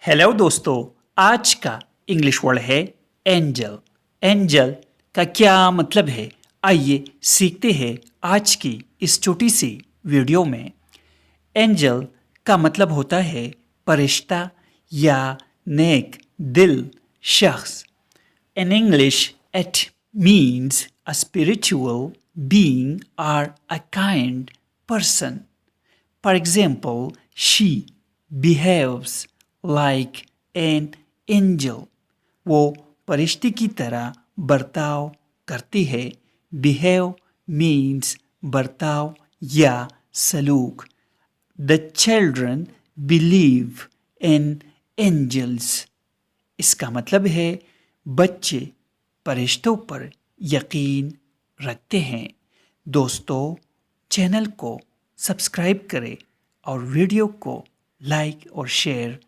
Hello दोस्तों, आज का इंग्लिश वर्ड है एंजल। एंजल का क्या मतलब है, आइए सीखते हैं आज की इस छोटी सी वीडियो में। एंजल का मतलब होता है फरिश्ता या नेक दिल शख्स। In English, it means a spiritual being or a kind person. For example, she behaves like an angel. वो फरिश्ते की तरह बर्ताव करती है। Behave means बर्ताव या सलूक। The children believe in angels. इसका मतलब है बच्चे फरिश्तों पर यकीन रखते हैं। दोस्तों, चैनल को सब्सक्राइब करें और वीडियो को लाइक और शेयर